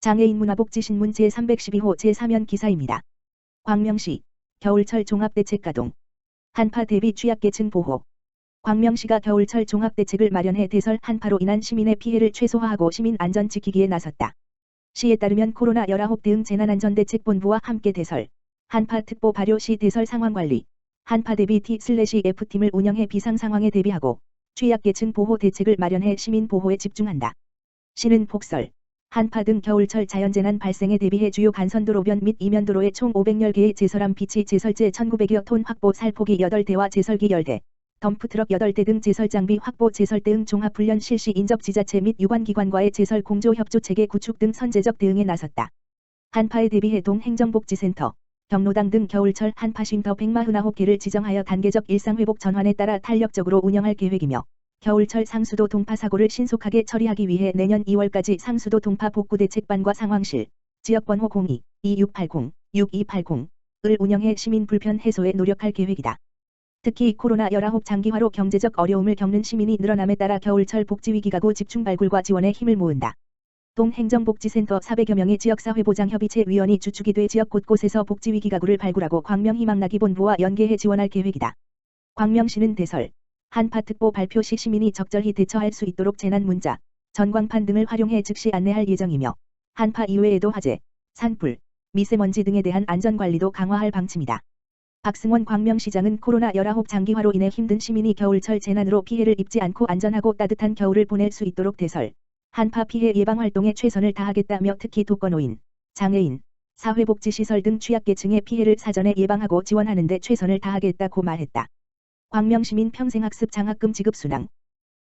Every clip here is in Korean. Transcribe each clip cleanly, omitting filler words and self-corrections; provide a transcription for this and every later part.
장애인 문화복지신문 제312호 제3연 기사입니다. 광명시 겨울철 종합대책 가동. 한파 대비 취약계층 보호. 광명시가 겨울철 종합대책을 마련해 대설 한파로 인한 시민의 피해를 최소화하고 시민 안전 지키기에 나섰다. 시에 따르면 코로나19 대응 재난안전대책본부와 함께 대설, 한파 특보 발효 시 대설 상황관리, 한파 대비 T/F팀을 운영해 비상 상황에 대비하고 취약계층 보호 대책을 마련해 시민 보호에 집중한다. 시는 폭설, 한파 등 겨울철 자연재난 발생에 대비해 주요 간선도로변 및 이면도로에 총 510개의 제설함 비치 제설제 1900여 톤 확보 살포기 8대와 제설기 10대, 덤프트럭 8대 등 제설장비 확보 제설 대응 종합훈련 실시 인접 지자체 및 유관기관과의 제설 공조 협조체계 구축 등 선제적 대응에 나섰다. 한파에 대비해 동행정복지센터, 경로당 등 겨울철 한파 쉼터 149개를 지정하여 단계적 일상회복 전환에 따라 탄력적으로 운영할 계획이며 겨울철 상수도 동파 사고를 신속하게 처리하기 위해 내년 2월까지 상수도 동파 복구대책반과 상황실, 지역번호 02-2680-6280을 운영해 시민 불편 해소에 노력할 계획이다. 특히 코로나19 장기화로 경제적 어려움을 겪는 시민이 늘어남에 따라 겨울철 복지위기가구 집중 발굴과 지원에 힘을 모은다. 동행정복지센터 400여 명의 지역사회보장협의체 위원이 주축이 돼 지역 곳곳에서 복지위기가구를 발굴하고 광명희망나기본부와 연계해 지원할 계획이다. 광명시는 대설, 한파특보 발표 시 시민이 적절히 대처할 수 있도록 재난문자, 전광판 등을 활용해 즉시 안내할 예정이며 한파 이외에도 화재, 산불, 미세먼지 등에 대한 안전관리도 강화할 방침이다. 박승원 광명시장은 코로나19 장기화로 인해 힘든 시민이 겨울철 재난으로 피해를 입지 않고 안전하고 따뜻한 겨울을 보낼 수 있도록 대설, 한파 피해 예방 활동에 최선을 다하겠다며 특히 독거노인, 장애인, 사회복지시설 등 취약계층의 피해를 사전에 예방하고 지원하는 데 최선을 다하겠다고 말했다. 광명시민 평생학습 장학금 지급 순항.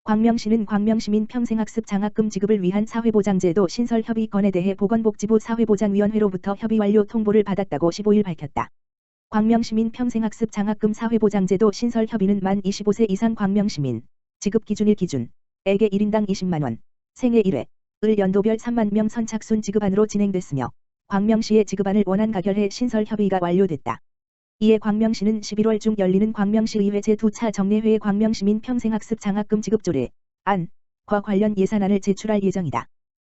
광명시는 광명시민 평생학습 장학금 지급을 위한 사회보장제도 신설 협의 건에 대해 보건복지부 사회보장위원회로부터 협의 완료 통보를 받았다고 15일 밝혔다. 광명시민 평생학습 장학금 사회보장제도 신설 협의는 만 25세 이상 광명시민, 지급 기준일 기준에게 1인당 20만원, 생애 1회을 연도별 3만 명 선착순 지급안으로 진행됐으며 광명시에 지급안을 원안 가결해 신설 협의가 완료됐다. 이에 광명시는 11월 중 열리는 광명시의회 제2차 정례회에 광명시민 평생학습 장학금 지급 조례안과 관련 예산안을 제출할 예정이다.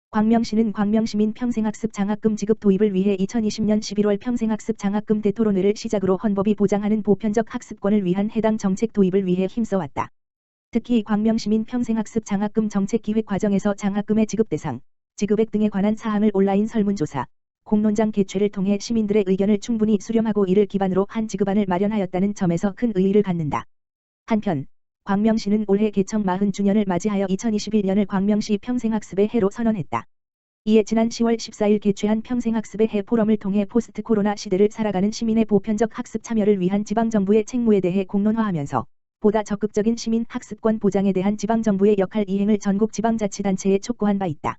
광명시는 광명시민 평생학습 장학금 지급 도입을 위해 2020년 11월 평생학습 장학금 대토론회를 시작으로 헌법이 보장하는 보편적 학습권을 위한 해당 정책 도입을 위해 힘써왔다. 특히 광명시민 평생학습 장학금 정책 기획 과정에서 장학금의 지급 대상, 지급액 등에 관한 사항을 온라인 설문조사, 공론장 개최를 통해 시민들의 의견을 충분히 수렴하고 이를 기반으로 한 지급안을 마련하였다는 점에서 큰 의의를 갖는다. 한편 광명시는 올해 개청 40주년을 맞이하여 2021년을 광명시 평생학습의 해로 선언했다. 이에 지난 10월 14일 개최한 평생학습의 해 포럼을 통해 포스트 코로나 시대를 살아가는 시민의 보편적 학습 참여를 위한 지방정부의 책무에 대해 공론화하면서 보다 적극적인 시민 학습권 보장에 대한 지방정부의 역할 이행을 전국 지방자치단체에 촉구한 바 있다.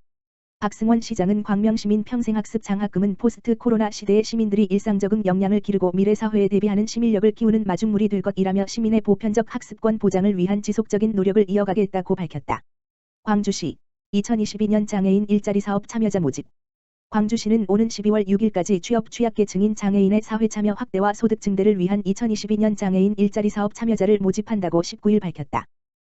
박승원 시장은 광명시민 평생학습 장학금은 포스트 코로나 시대의 시민들이 일상적인 역량을 기르고 미래사회에 대비하는 시민력을 키우는 마중물이 될 것이라며 시민의 보편적 학습권 보장을 위한 지속적인 노력을 이어가겠다고 밝혔다. 광주시 2022년 장애인 일자리 사업 참여자 모집. 광주시는 오는 12월 6일까지 취약계층인 장애인의 사회참여 확대와 소득 증대를 위한 2022년 장애인 일자리 사업 참여자를 모집한다고 19일 밝혔다.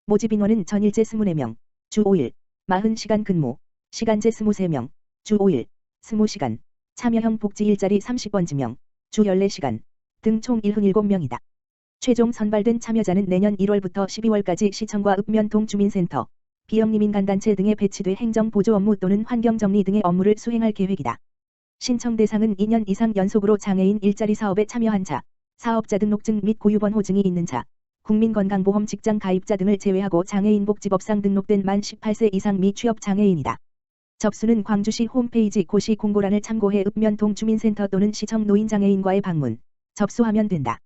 모집 인원은 전일제 24명, 주 5일, 40시간 근무, 시간제 23명, 주 5일, 20시간, 참여형 복지 일자리 30번 지명, 주 14시간 등 총 77명이다. 최종 선발된 참여자는 내년 1월부터 12월까지 시청과 읍면동 주민센터, 비영리민간단체 등에 배치돼 행정보조 업무 또는 환경정리 등의 업무를 수행할 계획이다. 신청 대상은 2년 이상 연속으로 장애인 일자리 사업에 참여한 자, 사업자 등록증 및 고유번호증이 있는 자, 국민건강보험 직장 가입자 등을 제외하고 장애인복지법상 등록된 만 18세 이상 미취업 장애인이다. 접수는 광주시 홈페이지 고시 공고란을 참고해 읍면동 주민센터 또는 시청 노인장애인과의 방문, 접수하면 된다.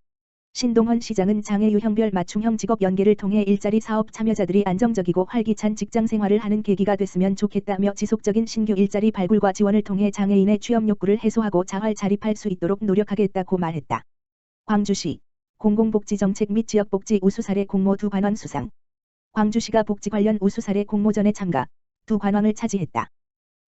신동헌 시장은 장애 유형별 맞춤형 직업 연계를 통해 일자리 사업 참여자들이 안정적이고 활기찬 직장 생활을 하는 계기가 됐으면 좋겠다며 지속적인 신규 일자리 발굴과 지원을 통해 장애인의 취업 욕구를 해소하고 자활 자립할 수 있도록 노력하겠다고 말했다. 광주시 공공복지정책 및 지역복지 우수사례 공모 두 관왕 수상. 광주시가 복지 관련 우수사례 공모전에 참가, 두 관왕을 차지했다.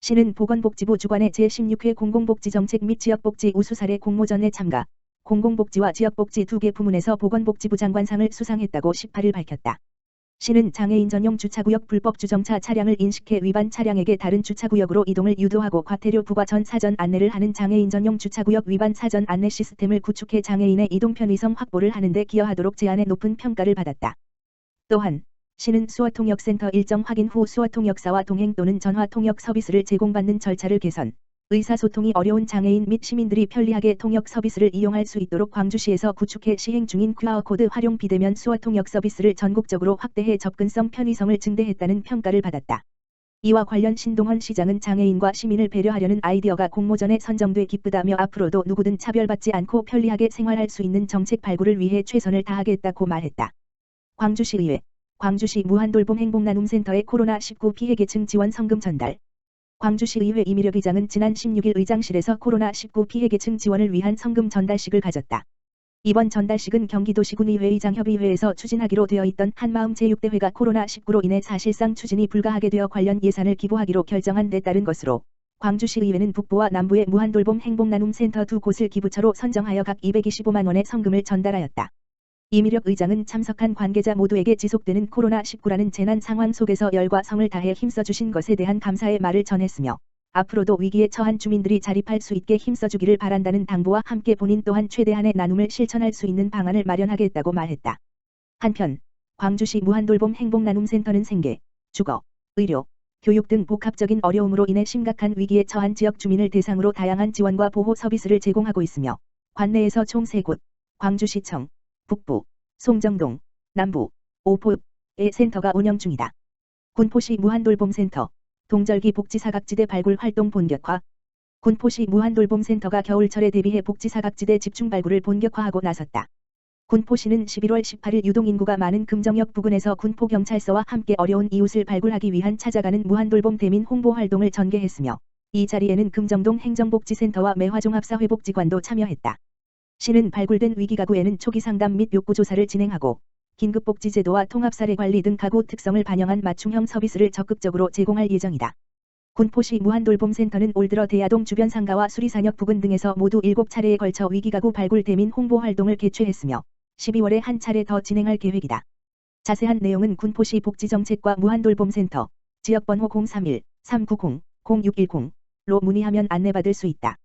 시는 보건복지부 주관의 제16회 공공복지정책 및 지역복지 우수사례 공모전에 참가, 공공복지와 지역복지 두 개 부문에서 보건복지부 장관상을 수상했다고 18일 밝혔다. 시는 장애인 전용 주차구역 불법 주정차 차량을 인식해 위반 차량에게 다른 주차구역으로 이동을 유도하고 과태료 부과 전 사전 안내를 하는 장애인 전용 주차구역 위반 사전 안내 시스템을 구축해 장애인의 이동 편의성 확보를 하는 데 기여하도록 제안에 높은 평가를 받았다. 또한 시는 수어통역센터 일정 확인 후 수어통역사와 동행 또는 전화 통역 서비스를 제공받는 절차를 개선, 의사소통이 어려운 장애인 및 시민들이 편리하게 통역 서비스를 이용할 수 있도록 광주시에서 구축해 시행 중인 QR코드 활용 비대면 수어통역 서비스를 전국적으로 확대해 접근성 편의성을 증대했다는 평가를 받았다. 이와 관련 신동헌 시장은 장애인과 시민을 배려하려는 아이디어가 공모전에 선정돼 기쁘다며 앞으로도 누구든 차별받지 않고 편리하게 생활할 수 있는 정책 발굴을 위해 최선을 다하겠다고 말했다. 광주시의회 광주시 무한돌봄 행복나눔센터의 코로나19 피해계층 지원 성금 전달. 광주시의회 이미력 의장은 지난 16일 의장실에서 코로나19 피해계층 지원을 위한 성금 전달식을 가졌다. 이번 전달식은 경기도시군의회의장 협의회에서 추진하기로 되어 있던 한마음 제6대회가 코로나19로 인해 사실상 추진이 불가하게 되어 관련 예산을 기부하기로 결정한 데 따른 것으로 광주시의회는 북부와 남부의 무한돌봄 행복나눔센터 두 곳을 기부처로 선정하여 각 225만 원의 성금을 전달하였다. 이미력 의장은 참석한 관계자 모두에게 지속되는 코로나19라는 재난 상황 속에서 열과 성을 다해 힘써주신 것에 대한 감사의 말을 전했으며 앞으로도 위기에 처한 주민들이 자립할 수 있게 힘써주기를 바란다는 당부와 함께 본인 또한 최대한의 나눔을 실천할 수 있는 방안을 마련하겠다고 말했다. 한편 광주시 무한돌봄 행복나눔센터는 생계, 주거, 의료, 교육 등 복합적인 어려움으로 인해 심각한 위기에 처한 지역 주민을 대상으로 다양한 지원과 보호 서비스를 제공하고 있으며 관내에서 총 3곳, 광주시청, 북부, 송정동, 남부, 오포의 센터가 운영 중이다. 군포시 무한돌봄센터, 동절기 복지사각지대 발굴 활동 본격화. 군포시 무한돌봄센터가 겨울철에 대비해 복지사각지대 집중 발굴을 본격화하고 나섰다. 군포시는 11월 18일 유동인구가 많은 금정역 부근에서 군포경찰서와 함께 어려운 이웃을 발굴하기 위한 찾아가는 무한돌봄 대민 홍보 활동을 전개했으며 이 자리에는 금정동 행정복지센터와 매화종합사회복지관도 참여했다. 시는 발굴된 위기가구에는 초기 상담 및 욕구조사를 진행하고 긴급복지제도와 통합사례관리 등 가구 특성을 반영한 맞춤형 서비스를 적극적으로 제공할 예정이다. 군포시 무한돌봄센터는 올 들어 대야동 주변 상가와 수리산역 부근 등에서 모두 7차례에 걸쳐 위기가구 발굴 대민 홍보 활동을 개최했으며 12월에 한 차례 더 진행할 계획이다. 자세한 내용은 군포시 복지정책과 무한돌봄센터 지역번호 031-390-0610로 문의하면 안내받을 수 있다.